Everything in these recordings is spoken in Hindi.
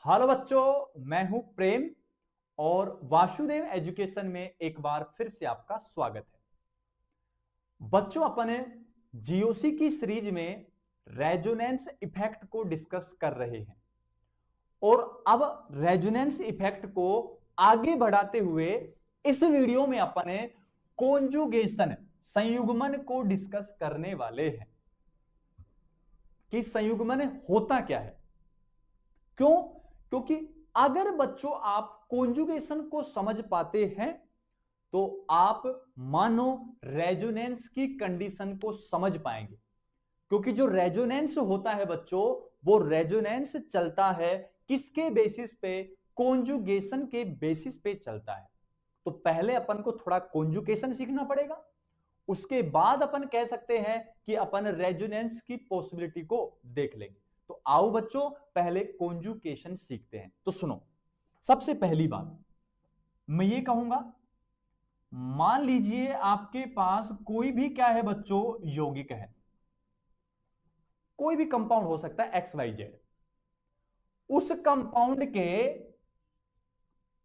हेलो बच्चों, मैं हूं प्रेम और वासुदेव एजुकेशन में एक बार फिर से आपका स्वागत है। बच्चों, अपन जीओसी की सीरीज में रेजोनेंस इफेक्ट को डिस्कस कर रहे हैं और अब रेजोनेंस इफेक्ट को आगे बढ़ाते हुए इस वीडियो में अपन कॉन्जुगेशन संयुग्मन को डिस्कस करने वाले हैं कि संयुग्मन होता क्या है। क्यों? क्योंकि अगर बच्चों आप कॉन्जुगेशन को समझ पाते हैं तो आप मानो रेजोनेंस की कंडीशन को समझ पाएंगे। क्योंकि जो रेजोनेंस होता है बच्चों, वो रेजोनेंस चलता है किसके बेसिस पे? कॉन्जुगेशन के बेसिस पे चलता है। तो पहले अपन को थोड़ा कॉन्जुगेशन सीखना पड़ेगा, उसके बाद अपन कह सकते हैं कि अपन रेजोनेंस की पॉसिबिलिटी को देख लेंगे। तो आओ बच्चों, पहले कॉन्जुगेशन सीखते हैं। तो सुनो, सबसे पहली बात मैं ये कहूंगा, मान लीजिए आपके पास कोई भी क्या है बच्चों, यौगिक है। कोई भी कंपाउंड हो सकता है एक्स वाई जेड। उस कंपाउंड के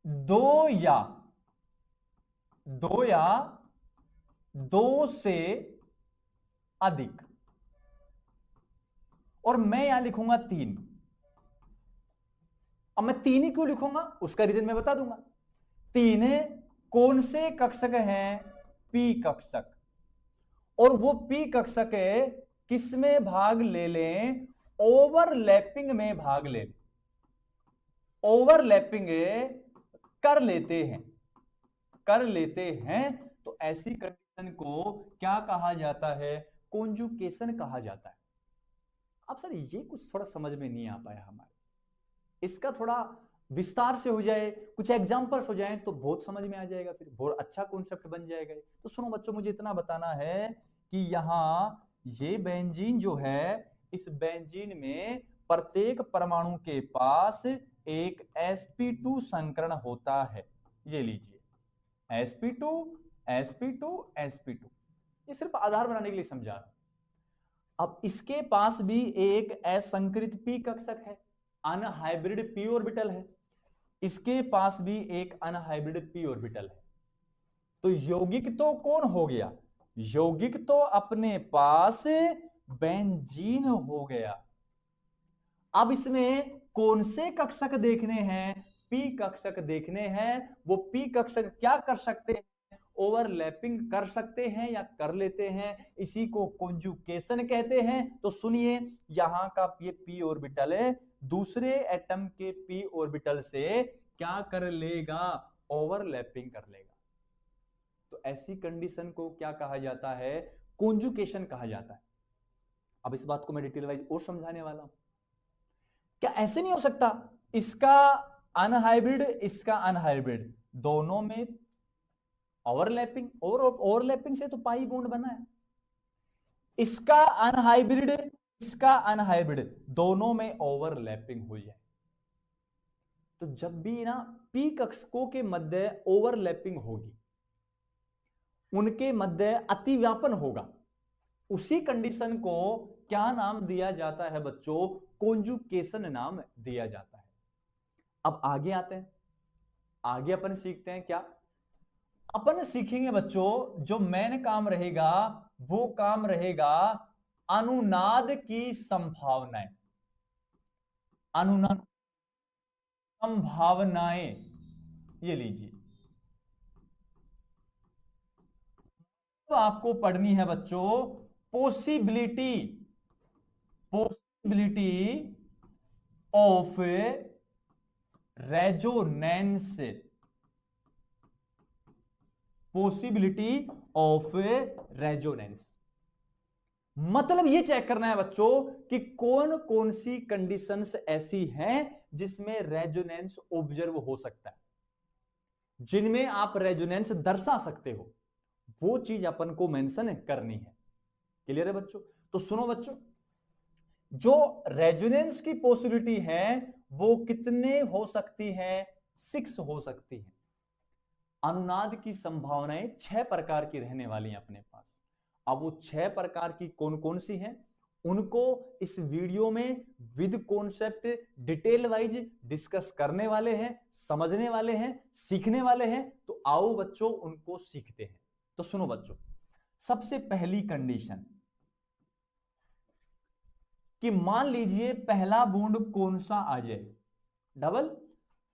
दो या दो से अधिक, और मैं यहां लिखूंगा 3। अब मैं 3 ही क्यों लिखूंगा, उसका रीजन मैं बता दूंगा। 3 कौन से कक्षक हैं? पी कक्षक। और वो पी कक्षक किस में भाग ले लें? ओवरलैपिंग में भाग ले लें। ओवरलैपिंग कर लेते हैं तो ऐसी कंडीशन को क्या कहा जाता है? कॉन्जुगेशन कहा जाता है। अब सर ये कुछ थोड़ा समझ में नहीं आ पाया हमारे, इसका थोड़ा विस्तार से हो जाए, कुछ एग्जांपल्स हो जाएं तो बहुत समझ में आ जाएगा, फिर बहुत अच्छा कॉन्सेप्ट बन जाएगा। तो सुनो बच्चों, मुझे इतना बताना है कि यहां ये बेंजीन जो है, इस बेंजीन में प्रत्येक परमाणु के पास एक sp2 संकरण होता है। ये लीजिए sp2 sp2 sp2, ये सिर्फ आधार बनाने के लिए समझा रहा हूं। अब इसके पास भी एक असंकृत p कक्षक है, अनहाइब्रिड p ऑर्बिटल है। इसके पास भी एक अनहाइब्रिड p ऑर्बिटल है। तो यौगिक तो कौन हो गया? यौगिक तो अपने पास बेंजीन हो गया। अब इसमें कौन से कक्षक देखने हैं? पी कक्षक देखने हैं। वो पी कक्षक क्या कर सकते हैं? ओवरलैपिंग कर सकते हैं या कर लेते हैं, इसी को कॉन्जुगेशन कहते हैं। तो सुनिए, यहां का ये पी ऑर्बिटल है दूसरे एटम के पी ऑर्बिटल से क्या कर लेगा? ओवरलैपिंग कर लेगा। तो ऐसी कंडीशन को क्या कहा जाता है? कॉन्जुगेशन कहा जाता है। अब इस बात को मैं डिटेल वाइज और समझाने वाला हूं। क्या ऐसे नहीं हो सकता इसका अनहाइब्रिड इसका अनहाइब्रिड दोनों में ओवरलैपिंग, और ओवरलैपिंग से तो पाई बॉन्ड बना है। इसका अनहाइब्रिड इसका अनहाइब्रिड दोनों में ओवरलैपिंग हो जाए तो जब भी ना पी कक्षकों के मध्य ओवरलैपिंग होगी, उनके मध्य अतिव्यापन होगा, उसी कंडीशन को क्या नाम दिया जाता है बच्चों? कॉन्जुगेशन नाम दिया जाता है। अब आगे आते हैं, आगे अपन सीखते हैं क्या? अपन सीखेंगे बच्चों, जो मेन काम रहेगा वो काम रहेगा अनुनाद की संभावनाएं। अनुनाद संभावनाएं, ये लीजिए, तो आपको पढ़नी है बच्चों possibility possibility of resonance. Possibility of resonance मतलब ये चेक करना है बच्चों कि कौन कौन सी कंडीशंस ऐसी हैं जिसमें रेजोनेंस ऑब्जर्व हो सकता है, जिनमें आप रेजोनेंस दर्शा सकते हो। वो चीज अपन को मेंशन करनी है। क्लियर है बच्चों? तो सुनो बच्चों, जो रेजोनेंस की पॉसिबिलिटी है वो कितने हो सकती है? 6 हो सकती है। अनुनाद की संभावनाएं 6 प्रकार की रहने वाली हैं अपने पास। अब वो 6 प्रकार की कौन कौन सी हैं उनको इस वीडियो में with concept detail wise discuss करने वाले हैं, समझने वाले हैं, सीखने वाले हैं। तो आओ बच्चों उनको सीखते हैं। तो सुनो बच्चों, सबसे पहली कंडीशन कि मान लीजिए पहला बॉन्ड कौन सा आ जाए, डबल,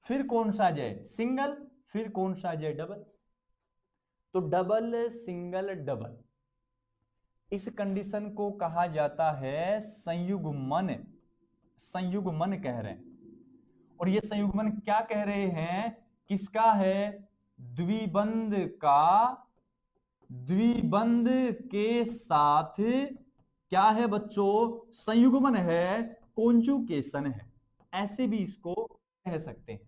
फिर कौन सा आ जाए सिंगल, फिर कौन सा आ जाए डबल। तो डबल सिंगल डबल, इस कंडीशन को कहा जाता है संयुग्मन। संयुग्मन कह रहे हैं। और ये संयुग्मन क्या कह रहे हैं, किसका है, द्विबंध का, द्विबंध के साथ क्या है बच्चों, संयुग्मन है, कॉन्जुगेशन है, ऐसे भी इसको कह सकते हैं।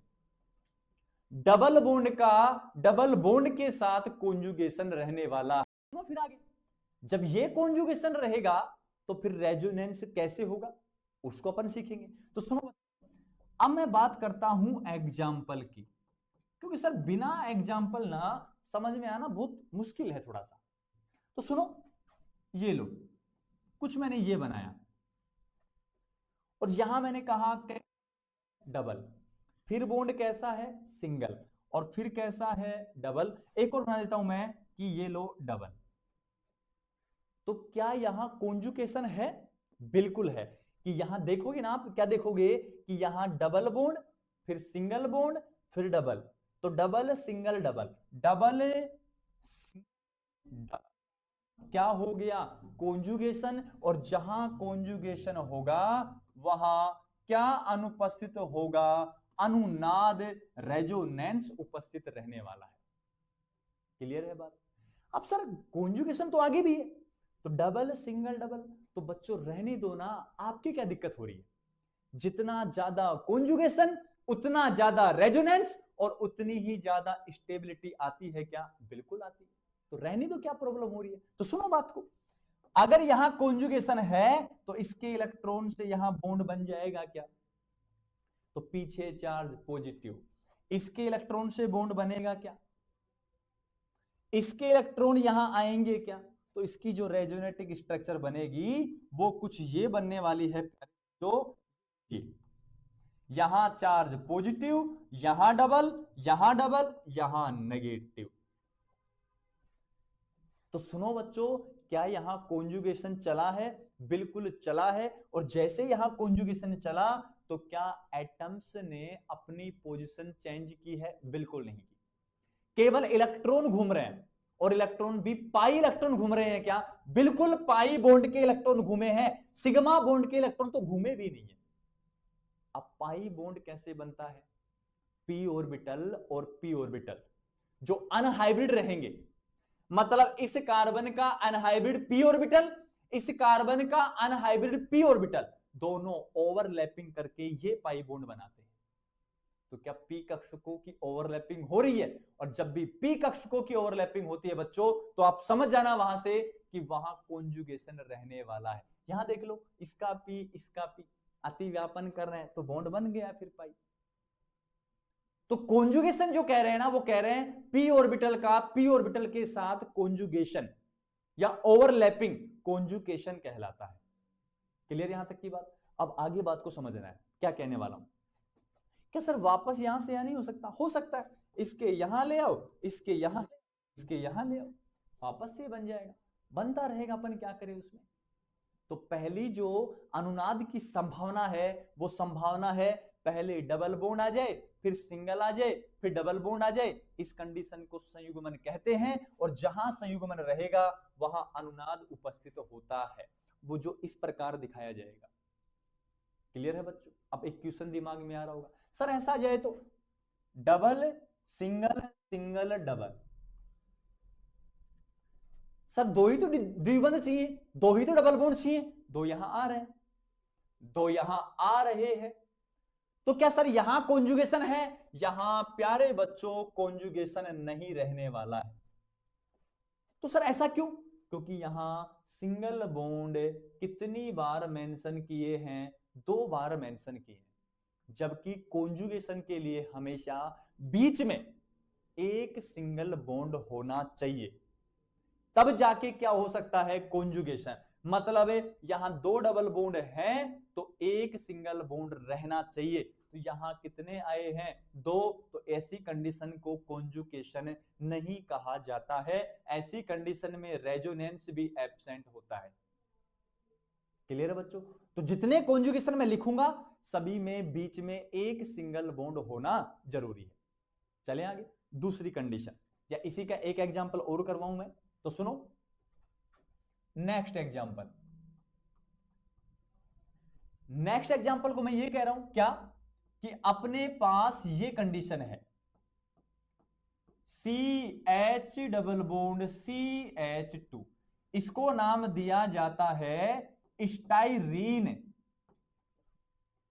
डबल बॉन्ड का डबल बॉन्ड के साथ कॉन्जुगेशन रहने वाला। फिर आगे जब ये कॉन्जुगेशन रहेगा तो फिर रेजोनेंस कैसे होगा उसको अपन सीखेंगे। तो सुनो, अब मैं बात करता हूं एग्जाम्पल की, क्योंकि सर बिना एग्जाम्पल ना समझ में आना बहुत मुश्किल है थोड़ा सा। तो सुनो, ये लो, कुछ मैंने ये बनाया और यहां मैंने कहा डबल, फिर बॉन्ड कैसा है सिंगल, और फिर कैसा है डबल। एक और बना देता हूं मैं कि ये लो डबल। तो क्या यहां कॉन्जुगेशन है, बिल्कुल है। कि यहां देखोगे ना आप, क्या देखोगे कि यहां डबल बॉन्ड, फिर सिंगल बॉन्ड, फिर डबल। तो डबल सिंगल डबल, डबल क्या हो गया, कॉन्जुगेशन। और जहां कॉन्जुगेशन होगा वहां क्या अनुपस्थित होगा, अनुनाद, रेजोनेंस उपस्थित रहने वाला है। क्लियर है बात। अब सर कॉन्जुगेशन तो आगे भी है, तो डबल सिंगल डबल, तो बच्चों रहने दो ना, आपकी क्या दिक्कत हो रही है। जितना ज्यादा कॉन्जुगेशन उतना ज्यादा रेजोनेंस और उतनी ही ज्यादा स्टेबिलिटी आती है क्या, बिल्कुल आती है। तो रहने दो, क्या प्रॉब्लम हो रही है। तो सुनो बात को, अगर यहां कॉन्जुगेशन है तो इसके इलेक्ट्रॉन से यहां बॉन्ड बन जाएगा क्या, तो पीछे चार्ज पॉजिटिव, इसके इलेक्ट्रॉन से बॉन्ड बनेगा क्या, इसके इलेक्ट्रॉन यहां आएंगे क्या। तो इसकी जो रेजोनेटिक स्ट्रक्चर बनेगी वो कुछ ये बनने वाली है, जो ये यहां चार्ज पॉजिटिव, यहां डबल, यहां डबल, यहां नेगेटिव। तो सुनो बच्चों, क्या यहां कॉन्जुगेशन चला है, बिल्कुल चला है। और जैसे यहां कॉन्जुगेशन चला तो क्या एटम्स ने अपनी पोजीशन चेंज की है, बिल्कुल नहीं की। केवल इलेक्ट्रॉन घूम रहे हैं, और इलेक्ट्रॉन भी पाई इलेक्ट्रॉन घूम रहे हैं क्या, बिल्कुल पाई बॉन्ड के इलेक्ट्रॉन घूमे हैं, सिग्मा बॉन्ड के इलेक्ट्रॉन तो घूमे भी नहीं है। अब पाई बॉन्ड कैसे बनता है, पी ऑर्बिटल और पी ऑर्बिटल जो अनहाइब्रिड रहेंगे, मतलब इस कार्बन का अनहाइब्रिड पी ऑर्बिटल, इस कार्बन का अनहाइब्रिड पी ऑर्बिटल, दोनों ओवरलैपिंग करके ये पाई बॉन्ड बनाते हैं। तो क्या पी कक्षकों की ओवरलैपिंग हो रही है, और जब भी पी कक्षकों की ओवरलैपिंग होती है बच्चों, तो आप समझ जाना वहां से कि वहां कॉन्जुगेशन रहने वाला है। यहां देख लो, इसका पी इसका पी अति व्यापन कर रहे हैं तो बॉन्ड बन गया फिर पाई। तो कॉन्जुगेशन जो कह रहे हैं ना, वो कह रहे हैं पी ऑर्बिटल का पी ऑर्बिटल के साथ कॉन्जुगेशन या ओवरलैपिंग कॉन्जुगेशन कहलाता है। क्लियर यहां तक की बात। अब आगे बात को समझना है, क्या कहने वाला हूं। क्या सर वापस यहां से यहां नहीं हो सकता, हो सकता है। इसके यहां ले आओ, इसके यहां, इसके यहां ले आओ, वापस से बन जाएगा, बनता रहेगा, अपन क्या करें उसमें। तो पहली जो अनुनाद की संभावना है वो संभावना है पहले डबल बॉन्ड आ जाए, फिर सिंगल आ जाए, फिर डबल बॉन्ड आ जाए। इस कंडीशन को संयुग्मन कहते हैं। और जहां संयुग्मन रहेगा वहां अनुनाद उपस्थित होता है, वो जो इस प्रकार दिखाया जाएगा। क्लियर है बच्चों। अब एक क्वेश्चन दिमाग में आ रहा होगा, सर ऐसा जाए तो double single single double, sir दो ही तो द्विबंध चाहिए, दो ही तो डबल बॉन्ड चाहिए, दो यहां आ रहे हैं, दो यहां आ रहे हैं। तो क्या सर यहां कॉन्जुगेशन है, यहां प्यारे बच्चों कॉन्जुगेशन नहीं रहने वाला है। तो सर ऐसा क्यों, क्योंकि यहां सिंगल बॉन्ड कितनी बार मेंशन किए हैं, दो बार मेंशन किए हैं, जबकि कॉन्जुगेशन के लिए हमेशा बीच में एक सिंगल बॉन्ड होना चाहिए, तब जाके क्या हो सकता है कॉन्जुगेशन। मतलब यहां 2 डबल बॉन्ड हैं तो एक सिंगल बॉन्ड रहना चाहिए। तो यहां कितने आए हैं? 2। तो ऐसी कंडीशन को कॉन्जुगेशन नहीं कहा जाता है। ऐसी कंडीशन में रेजोनेंस भी एब्सेंट होता है। क्लियर है बच्चों? तो जितने कॉन्जुगेशन में लिखूंगा सभी में बीच में एक सिंगल बॉन्ड होना जरूरी है। चले आगे दूसरी कंडीशन, या इसी का एक एग्जांपल और करवाऊं मैं, तो सुनो नेक्स्ट एग्जांपल। नेक्स्ट एग्जांपल को मैं ये कह रहा हूं क्या, कि अपने पास ये कंडीशन है CH डबल बॉन्ड CH2, इसको नाम दिया जाता है स्टाइरीन।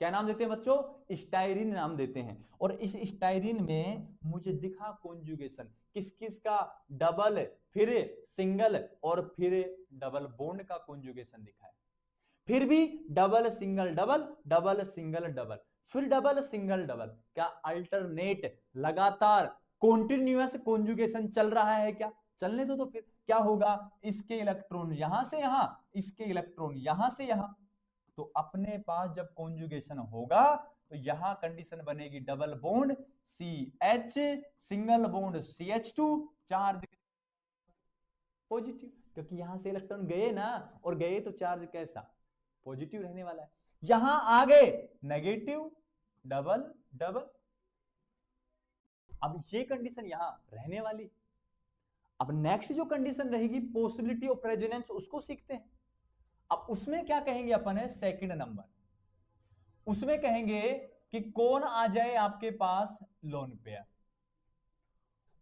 क्या नाम देते हैं बच्चों? स्टाइरीन नाम देते हैं। और इस स्टाइरीन में मुझे दिखा कॉन्जुगेशन किस किस का? डबल, फिर सिंगल और फिर डबल बॉन्ड का कॉन्जुगेशन दिखा है। फिर भी double single double, double single double, फिर डबल सिंगल डबल। क्या अल्टरनेट लगातार कॉन्टिन्यूअस कॉन्जुगेशन चल रहा है क्या? चलने दो। तो फिर क्या होगा? इसके इलेक्ट्रॉन यहां से यहां, इसके इलेक्ट्रॉन यहां से यहां। तो अपने पास जब कॉन्जुगेशन होगा तो यहां कंडीशन बनेगी double bond CH, single bond CH2, charge positive, क्योंकि यहां से इलेक्ट्रॉन गए ना, और गए तो चार्ज कैसा? पॉजिटिव रहने वाला है। यहां आ गए नेगेटिव, डबल डबल। अब ये कंडीशन यहां रहने वाली। अब नेक्स्ट जो कंडीशन रहेगी पॉसिबिलिटी ऑफ रेजोनेंस, उसको सीखते हैं। अब उसमें क्या कहेंगे अपन है? सेकंड नंबर, उसमें कहेंगे कि कौन आ जाए आपके पास? Lone pair.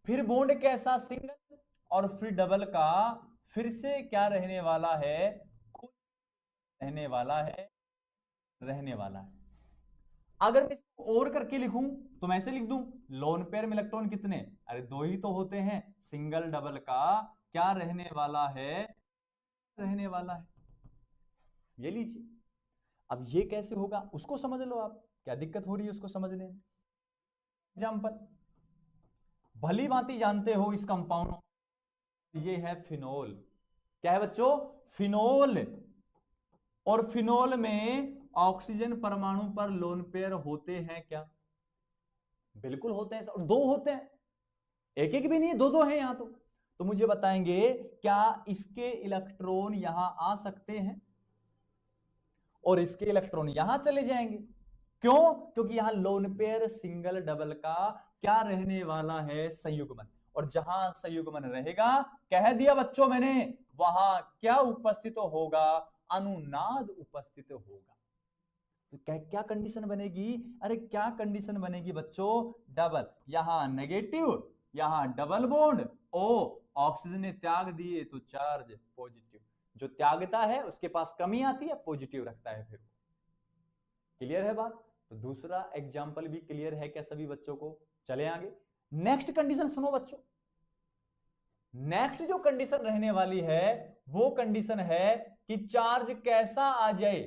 फिर बॉन्ड कैसा? सिंगल, और फिर डबल का फिर से क्या रहने वाला है? रहने वाला है, रहने वाला है। अगर मैं इसको और करके लिखूं तो मैं ऐसे लिख दूं, लोन पेयर में इलेक्ट्रॉन कितने? अरे 2 ही तो होते हैं। सिंगल डबल का क्या रहने वाला है? रहने वाला है। ये लीजिए। अब ये कैसे होगा उसको समझ लो आप, क्या दिक्कत हो रही है उसको समझने में। एग्जाम्पल भली भांति जानते हो इस कंपाउंड, ये है फिनोल। क्या है बच्चों? फिनोल। और फिनोल में ऑक्सीजन परमाणु पर लोन पेयर होते हैं क्या? बिल्कुल होते हैं, और 2 होते हैं, एक एक भी नहीं, 2 हैं यहां तो मुझे बताएंगे क्या इसके इलेक्ट्रॉन यहां आ सकते हैं और इसके इलेक्ट्रॉन यहां चले जाएंगे? क्यों? क्योंकि यहां लोन पेयर सिंगल डबल का क्या रहने वाला है? संयुग्मन। और जहां संयुग्मन रहेगा, कह दिया बच्चों मैंने, वहां क्या उपस्थित होगा? अनुनाद उपस्थित होगा। तो क्या क्या कंडीशन बनेगी? अरे क्या कंडीशन बनेगी बच्चों? डबल, यहां नेगेटिव, यहां डबल बॉन्ड, ओ ऑक्सीजन ने त्याग दिए तो चार्ज पॉजिटिव। जो त्यागता है उसके पास कमी आती है, पॉजिटिव रखता है फिर। क्लियर है बात? तो दूसरा एग्जाम्पल भी क्लियर है क्या सभी बच्चों को? चले आगे नेक्स्ट कंडीशन सुनो बच्चों। नेक्स्ट जो कंडीशन रहने वाली है वो कंडीशन है कि चार्ज कैसा आ जाए?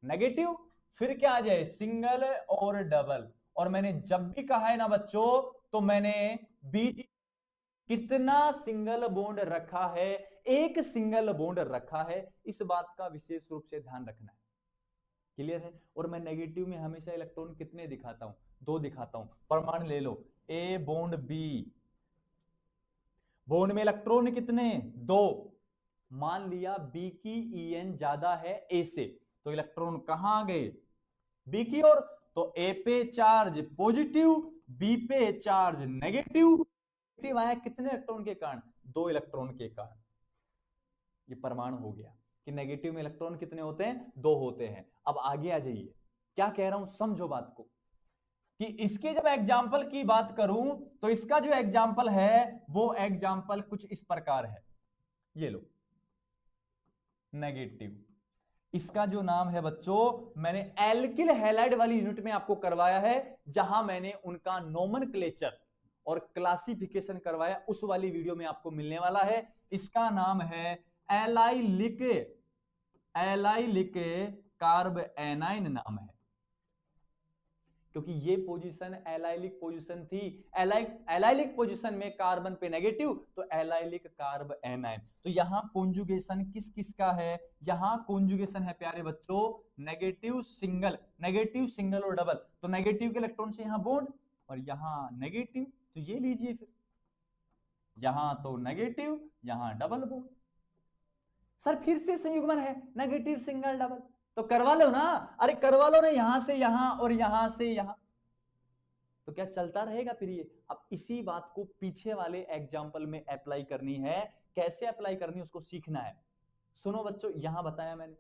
नेगेटिव, फिर क्या आ जाए? सिंगल और डबल। और मैंने जब भी कहा है ना बच्चों, तो मैंने बीच कितना सिंगल बॉन्ड रखा है? एक सिंगल बॉन्ड रखा है। इस बात का विशेष रूप से ध्यान रखना है। क्लियर है? और मैं नेगेटिव में हमेशा इलेक्ट्रॉन कितने दिखाता हूं? 2 दिखाता हूं। प्रमाण ले लो, ए बॉन्ड बी, बॉन्ड में इलेक्ट्रॉन कितने? 2। मान लिया बी की EN ज्यादा है ए से, तो इलेक्ट्रॉन कहां आ गए? बी की ओर। तो ए पे चार्ज पॉजिटिव, बी पे चार्ज नेगेटिव आया कितने इलेक्ट्रॉन के कारण? 2 इलेक्ट्रॉन के कारण। ये प्रमाण हो गया कि नेगेटिव में इलेक्ट्रॉन कितने होते हैं? 2 होते हैं। अब आगे आ जाइए, क्या कह रहा हूं समझो बात को, कि इसके जब एग्जाम्पल की बात करूं तो इसका जो एग्जाम्पल है वो एग्जाम्पल कुछ इस प्रकार है। ये लो नेगेटिव, इसका जो नाम है बच्चों, मैंने एल्किल हैलाइड वाली यूनिट में आपको करवाया है, जहां मैंने उनका नोमेनक्लेचर और क्लासिफिकेशन करवाया, उस वाली वीडियो में आपको मिलने वाला है। इसका नाम है एलाइलिक, एलाइलिक कार्ब एनाइन नाम है। क्योंकि ये पोजीशन एलाइलिक पोजीशन थी। एलाइलिक पोजीशन में कार्बन पे नेगेटिव, तो एलाइलिक कार्ब एनायन। तो यहां कॉन्जुगेशन किस किस का है? यहां कॉन्जुगेशन है प्यारे बच्चों नेगेटिव सिंगल और डबल। तो नेगेटिव के इलेक्ट्रॉन से यहां बॉन्ड और यहां नेगेटिव, तो ये लीजिए फिर यहां तो नेगेटिव, यहां डबल बॉन्ड। सर फिर से संयुग्मन है नेगेटिव सिंगल डबल, तो करवा लो ना। अरे करवा लो ना, यहां से यहां और यहां से यहां, तो क्या चलता रहेगा फिर ये। अब इसी बात को पीछे वाले एग्जाम्पल में अप्लाई करनी है। कैसे अप्लाई करनी है उसको सीखना है। सुनो बच्चों, यहां बताया मैंने,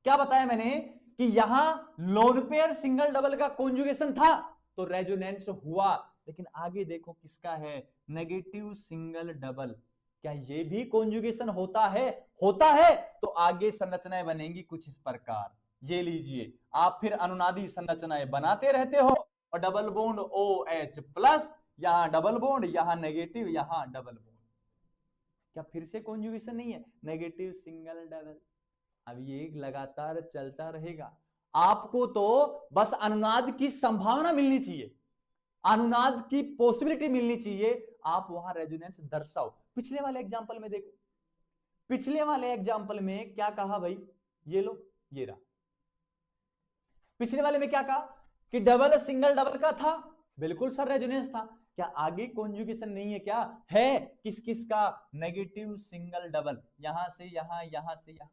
क्या बताया मैंने कि यहां लोन पेयर सिंगल डबल का कॉन्जुगेशन था तो रेजोनेंस हुआ। लेकिन आगे देखो किसका है, नेगेटिव सिंगल डबल। क्या ये भी कॉन्जुगेशन होता है? होता है। तो आगे संरचनाएं बनेंगी कुछ इस प्रकार। ये लीजिए, आप फिर अनुनादी संरचनाएं बनाते रहते हो और डबल बॉन्ड OH प्लस, यहां डबल बॉन्ड, यहां नेगेटिव, यहां डबल बॉन्ड। क्या फिर से कॉन्जुगेशन नहीं है? Negative single double. अब ये लगातार चलता रहेगा। आपको तो बस अनुनाद की संभावना मिलनी चाहिए, अनुनाद की पॉसिबिलिटी मिलनी चाहिए, आप वहां रेजोनेंस दर्शाओ। पिछले वाले एग्जांपल में देखो, पिछले वाले एग्जांपल में क्या कहा भाई, ये लो ये रहा। पिछले वाले में क्या कहा कि डबल सिंगल डबल का था, बिल्कुल सर रेजोनेंस था। क्या आगे कॉन्जुगेशन नहीं है? क्या है? किस किस का? नेगेटिव सिंगल डबल, यहां से यहां, यहां से यहां।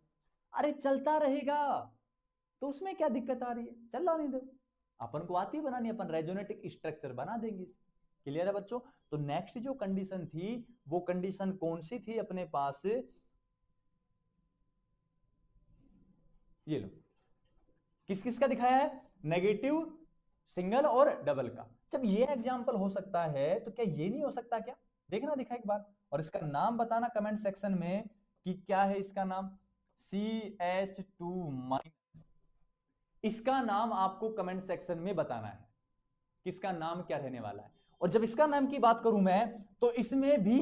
अरे चलता रहेगा, तो उसमें क्या दिक्कत आ रही है? चल नहीं दो, अपन को आती बनानी, अपन रेजोनेटिक स्ट्रक्चर बना देंगे। क्लियर है बच्चों? तो नेक्स्ट जो कंडीशन थी वो कंडीशन कौन सी थी अपने पास? ये लो, किस किस का दिखाया है? नेगेटिव सिंगल और डबल का। जब ये एग्जांपल हो सकता है तो क्या ये नहीं हो सकता? क्या देखना दिखा एक बार, और इसका नाम बताना कमेंट सेक्शन में कि क्या है इसका नाम। CH2-, इसका नाम आपको कमेंट सेक्शन में बताना है किसका नाम क्या रहने वाला है। और जब इसका नाम की बात करूं मैं, तो इसमें भी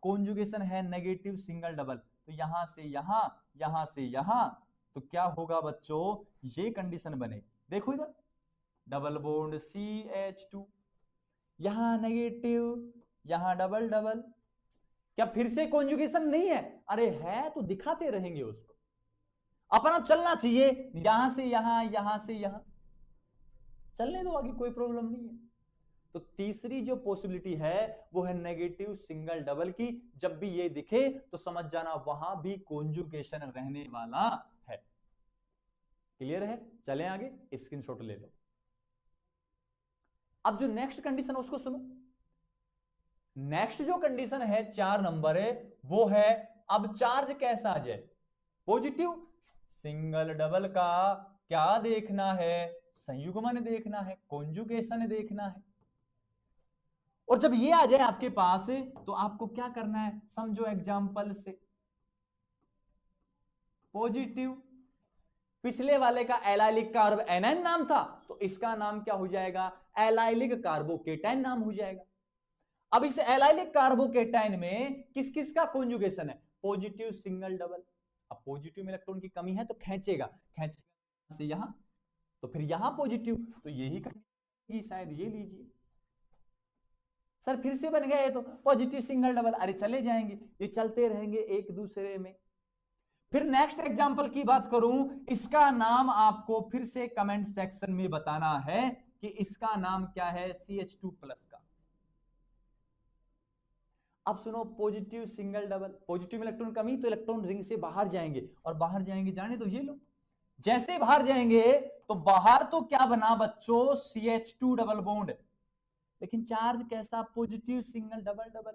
कॉन्जुगेशन है नेगेटिव सिंगल डबल। तो यहां से यहां, यहां से यहां, तो क्या होगा बच्चों? ये कंडीशन बने, देखो इधर डबल बॉन्ड CH2, यहां नेगेटिव, यहां डबल डबल। क्या फिर से कॉन्जुगेशन नहीं है? अरे है, तो दिखाते रहेंगे उसको, अपना चलना चाहिए, यहां से यहां, यहां से यहां, चलने दो आगे, कोई प्रॉब्लम नहीं है। तो तीसरी जो पॉसिबिलिटी है वो है नेगेटिव सिंगल डबल की। जब भी ये दिखे तो समझ जाना वहां भी कॉन्जुगेशन रहने वाला है। क्लियर है? चलें आगे, स्क्रीनशॉट ले लो। अब जो नेक्स्ट कंडीशन है उसको सुनो। नेक्स्ट जो कंडीशन है 4 नंबर है, वो है अब चार्ज कैसा आ जाए? पॉजिटिव। सिंगल डबल का क्या देखना है? संयुग्मन देखना है, कॉन्जुगेशन देखना है। और जब ये आ जाए आपके पास तो आपको क्या करना है? समझो एग्जांपल से, पॉजिटिव, पिछले वाले का एलाइलिक कार्ब एनायन नाम था, तो इसका नाम क्या हो जाएगा? एलाइलिक कार्बोकेटाइन नाम हो जाएगा। अब इस एलाइलिक कार्बोकेटाइन में किस किस का कॉन्जुगेशन है? Positive single double. अब पॉजिटिव में इलेक्ट्रॉन की कमी है तो खींचेगा, खींचेगा से यहां, तो फिर यहां पॉजिटिव, तो यही करेगी शायद, ये लीजिए। सर फिर से बन गए तो पॉजिटिव सिंगल डबल, अरे चले जाएंगे, ये चलते रहेंगे एक दूसरे में। फिर नेक्स्ट एग्जांपल की बात करूं, इसका नाम आपको फिर से कमेंट सेक्शन में बताना है कि इसका नाम क्या है? CH2+ का। अब सुनो, पॉजिटिव सिंगल डबल, पॉजिटिव में इलेक्ट्रॉन कमी तो इलेक्ट्रॉन रिंग से बाहर जाएंगे, और बाहर जाएंगे, जाने तो ये लो, जैसे बाहर जाएंगे तो बाहर तो क्या बना बच्चों? CH2 double bond. लेकिन चार्ज कैसा? Positive single double double.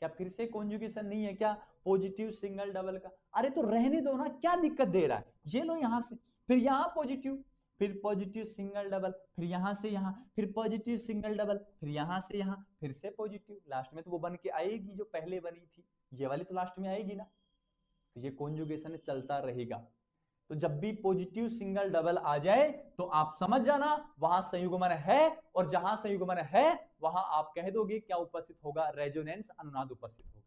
क्या फिर से कॉन्जुगेशन नहीं है? क्या पॉजिटिव सिंगल डबल का? अरे तो रहने दो ना, क्या दिक्कत दे रहा है? ये लो यहां से, फिर यहां पॉजिटिव, फिर पॉजिटिव सिंगल डबल, फिर यहां से यहां, फिर पॉजिटिव सिंगल डबल, फिर यहां से यहां, फिर से पॉजिटिव। लास्ट में तो वो बन के आएगी जो पहले बनी थी, ये वाली तो लास्ट में आएगी ना। तो ये कॉन्जुगेशन चलता रहेगा। तो जब भी पॉजिटिव सिंगल डबल आ जाए तो आप समझ जाना वहां संयुग्मन है, और जहां संयुग्मन है वहां आप कह दोगे क्या उपस्थित होगा? रेजोनेंस अनुनाद उपस्थित होगा।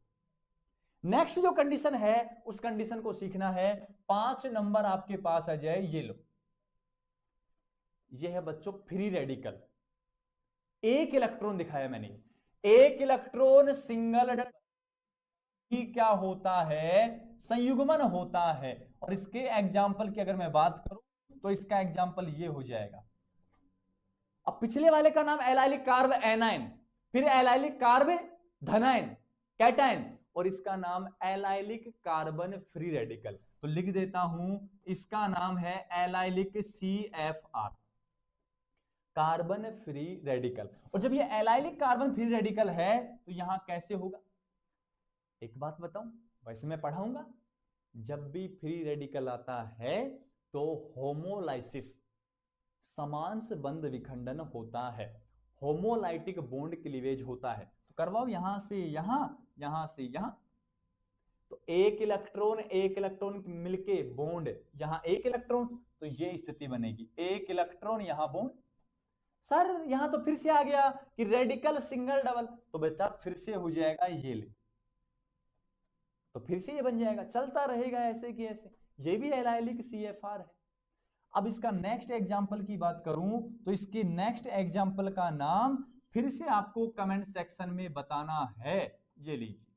नेक्स्ट जो कंडीशन है उस कंडीशन को सीखना है। 5 नंबर आपके पास आ जाए, ये लो, ये है बच्चों फ्री रेडिकल। एक इलेक्ट्रॉन दिखाया मैंने, एक इलेक्ट्रॉन सिंगल ही क्या होता है, संयुग्मन होता है। और इसके एग्जाम्पल की अगर मैं बात करूं तो इसका एग्जाम्पल ये हो जाएगा। अब पिछले वाले का नाम एलाइलिक कार्ब एनाइन, फिर एलाइलिक कार्ब धनाइन कैटाइन, और इसका नाम एलाइलिक कार्बन फ्री रेडिकल। तो लिख देता हूं, इसका नाम है allylic CFR, carbon free radical. और जब ये एलाइलिक कार्बन फ्री रेडिकल है तो यहां कैसे होगा, एक बात बताऊं, वैसे मैं पढ़ाऊंगा, जब भी फ्री रेडिकल आता है तो होमोलाइसिस, समांश बंध विखंडन होता है, होमोलाइटिक बॉन्ड क्लीवेज होता है। तो करवाओ यहां से यहां, यहां से यहां, तो एक इलेक्ट्रॉन मिलके बॉन्ड, यहां एक इलेक्ट्रॉन, तो ये स्थिति बनेगी, एक इलेक्ट्रॉन यहां बॉन्ड। सर यहां तो फिर से आ गया कि रेडिकल सिंगल डबल, तो बेटा फिर से हो जाएगा ये ले, तो फिर से ये बन जाएगा, चलता रहेगा ऐसे कि ऐसे। ये भी एलाइलिक CFR है। अब इसका नेक्स्ट एग्जाम्पल की बात करूं तो इसके नेक्स्ट एग्जाम्पल का नाम फिर से आपको कमेंट सेक्शन में बताना है, ये लीजिए।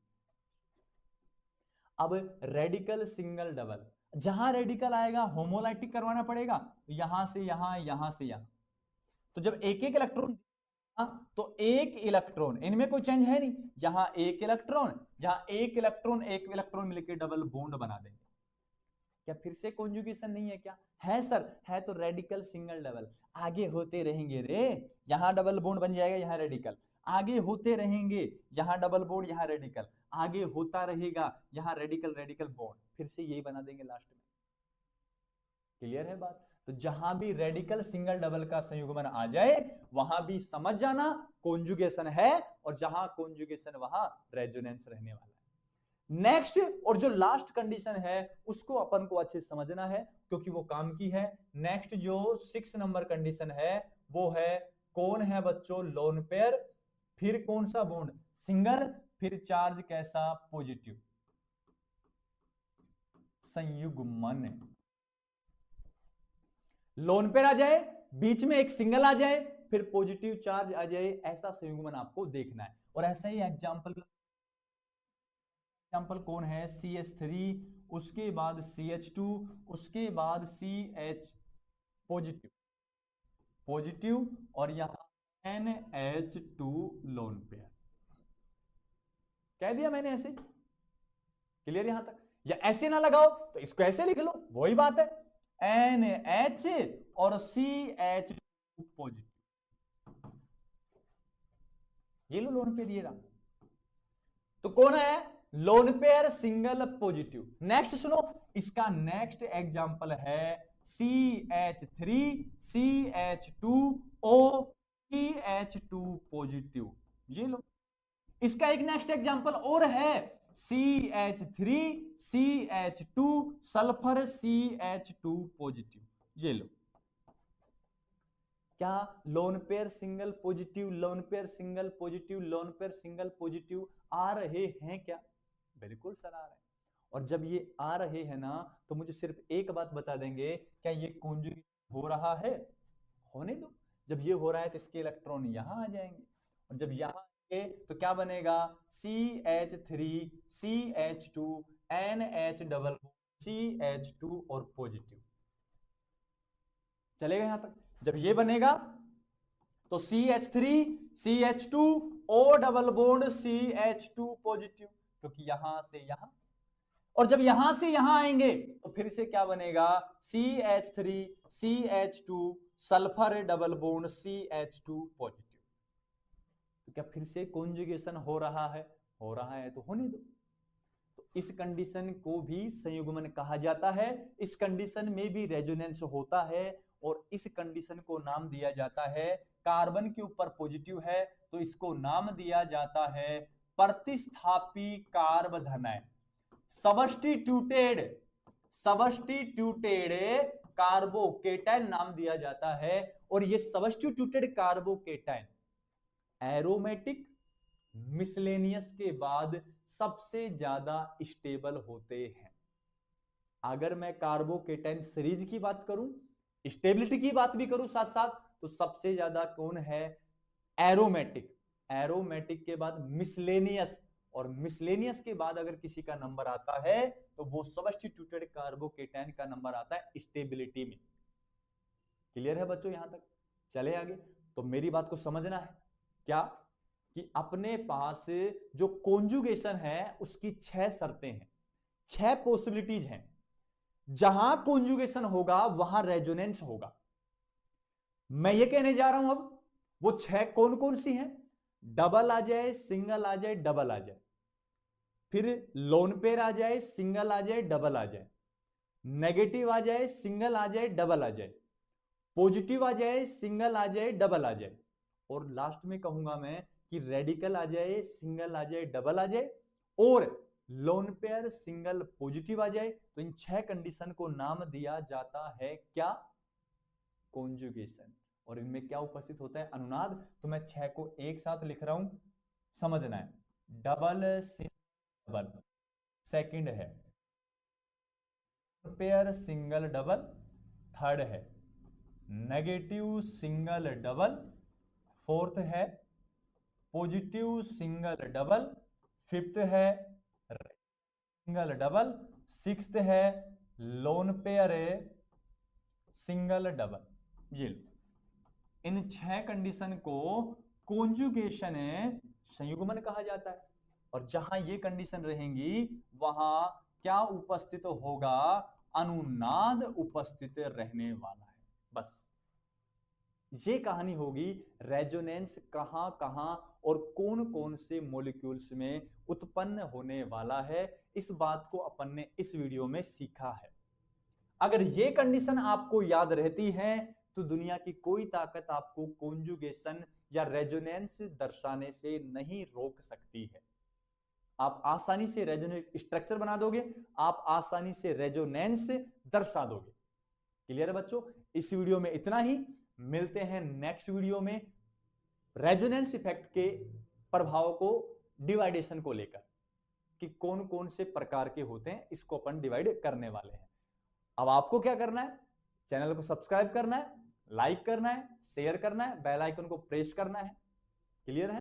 अब रेडिकल सिंगल डबल, जहां रेडिकल आएगा होमोलाइटिक करवाना पड़ेगा, यहां से यहां, यहां से यहां। तो जब एक एक इलेक्ट्रॉन, तो एक इलेक्ट्रॉन, इनमें कोई चेंज है नहीं, यहां एक इलेक्ट्रॉन, यहां एक इलेक्ट्रॉन मिलकर डबल बॉन्ड बना देंगे। क्या फिर से कॉन्जुगेशन नहीं है क्या, है सर, है तो रेडिकल सिंगल डबल, आगे होते रहेंगे रे, यहां डबल बॉन्ड बन जाएगा, यहां रेडिकल, आगे होते रहेंगे, यहां डबल बॉन्ड, यहां रेडिकल, आगे होता रहेगा, यहां रेडिकल रेडिकल बॉन्ड, फिर से यही बना देंगे लास्ट में। क्लियर है बात। तो जहां भी रेडिकल सिंगल डबल का संयुग्मन आ जाए वहां भी समझ जाना कॉन्जुगेशन है, और जहां कॉन्जुगेशन वहां रेजोनेंस रहने वाला है। नेक्स्ट और जो लास्ट कंडीशन है उसको अपन को अच्छे समझना है क्योंकि वो काम की है। नेक्स्ट जो 6 नंबर कंडीशन है वो है, कौन है बच्चों, लोन पेयर, फिर कौन सा बॉन्ड, सिंगल, फिर चार्ज कैसा, पॉजिटिव, संयुग्मन। लोन पेयर आ जाए, बीच में एक सिंगल आ जाए, फिर पॉजिटिव चार्ज आ जाए, ऐसा संयुग्मन आपको देखना है। और ऐसा ही एग्जाम्पल कौन है, CH3, उसके बाद CH2, उसके बाद CH पॉजिटिव, और यहां NH2 लोन पेयर। कह दिया मैंने ऐसे, क्लियर यहां तक, या ऐसे ना लगाओ तो इसको ऐसे लिख लो, वही बात है, NH और CH2 पॉजिटिव, ये लो लोन पेयर, ये रहा। तो कौन है, loan pair single positive. Next सुनो, इसका नेक्स्ट एग्जांपल है CH3 CH2O CH2 पॉजिटिव, ये लो। इसका एक नेक्स्ट एग्जांपल और है, CH3 CH2 sulphur CH2 positive, ये लो। क्या lone pair single positive, lone pair single positive, lone pair single positive आ रहे हैं क्या, बिल्कुल सर आ रहे हैं। और जब ये आ रहे हैं ना तो मुझे सिर्फ एक बात बता देंगे, क्या ये कॉन्जुगेट हो रहा है, होने दो। जब ये हो रहा है तो इसके इलेक्ट्रॉन यहां आ जाएंगे, और जब यहां आएंगे तो क्या बनेगा, CH3 CH2 NH double CH2 और पॉजिटिव, चलेगा यहां तक। जब ये बनेगा तो CH3 CH2 O double bond CH2 positive, क्योंकि यहां से यहां, और जब यहां से यहां आएंगे तो फिर से क्या बनेगा, CH3 CH2 sulphur double bond CH2 positive. तो क्या फिर से कॉन्जुगेशन हो रहा है, हो रहा है तो होने दो। तो इस कंडीशन को भी संयुग्मन कहा जाता है, इस कंडीशन में भी रेजोनेंस होता है, और इस कंडीशन को नाम दिया जाता है, कार्बन के ऊपर पॉजिटिव है तो इसको नाम दिया जाता है प्रतिस्थापी कार्बधनायन, सबस्टिट्यूटेड कार्बोकेटाइन नाम दिया जाता है। और ये सबस्टिट्यूटेड कार्बोकेटाइन एरोमेटिक मिसलेनियस के बाद सबसे ज्यादा स्टेबल होते हैं। अगर मैं कार्बोकेटाइन सीरीज की बात करूं, स्टेबिलिटी की बात भी करूं साथ साथ, तो सबसे ज्यादा कौन है? एरोमेटिक। एरोमेटिक के बाद मिसलेनियस, और मिसलेनियस के बाद अगर किसी का नंबर आता है तो वो सब्स्टिट्यूटेड कार्बोकेटायन का नंबर आता है स्टेबिलिटी में। क्लियर है बच्चों यहां तक? चले आगे। तो मेरी बात को समझना है क्या, कि अपने पास जो कॉन्जुगेशन है उसकी 6 शर्तें हैं, 6 पॉसिबिलिटीज हैं। जहां कॉन्जुगेशन होगा वहां रेजोनेंस होगा। मैं ये कहने जा रहा हूं अब वो 6 कौन कौन सी हैं। डबल आ जाए, सिंगल आ जाए, डबल आ जाए, फिर लोन पेयर आ जाए, सिंगल आ जाए, डबल आ जाए, नेगेटिव आ जाए, सिंगल आ जाए, डबल आ जाए, पॉजिटिव आ जाए, सिंगल आ जाए, डबल आ जाए, और लास्ट में कहूंगा मैं कि रेडिकल आ जाए, सिंगल आ जाए, डबल आ जाए, और लोन पेयर सिंगल पॉजिटिव आ जाए। तो इन 6 कंडीशन को नाम दिया जाता है क्या? कॉन्जुगेशन। और इनमें क्या उपस्थित होता है? अनुनाद। तो मैं 6 को एक साथ लिख रहा हूं, समझना है। डबल डबल, सेकंड है पेयर सिंगल डबल, थर्ड है नेगेटिव सिंगल डबल, फोर्थ है पॉजिटिव सिंगल डबल, फिफ्थ है सिंगल डबल, सिक्स्थ है लोन पेयर सिंगल डबल। ये लो, इन 6 कंडीशन को कॉन्जुगेशन संयुग्मन कहा जाता है। और जहां ये कंडीशन रहेंगी वहां क्या उपस्थित होगा? अनुनाद उपस्थित रहने वाला है। बस ये कहानी होगी रेजोनेंस कहां कहां और कौन कौन से मॉलिक्यूल्स में उत्पन्न होने वाला है। इस बात को अपन ने इस वीडियो में सीखा है। अगर ये कंडीशन आपको याद रहती है तो दुनिया की कोई ताकत आपको कॉन्जुगेशन या रेजोनेंस दर्शाने से नहीं रोक सकती है। आप आसानी से रेजोनेंस स्ट्रक्चर बना दोगे, आप आसानी से रेजोनेंस दर्शा दोगे। क्लियर है बच्चों? इस वीडियो में इतना ही। मिलते हैं नेक्स्ट वीडियो में रेजोनेंस इफेक्ट के प्रभाव को, डिवाइडेशन को लेकर, कि कौन कौन से प्रकार के होते हैं, इसको अपन डिवाइड करने वाले हैं। अब आपको क्या करना है? चैनल को सब्सक्राइब करना है, लाइक करना है, शेयर करना है, बेल आइकन को प्रेस करना है। क्लियर है?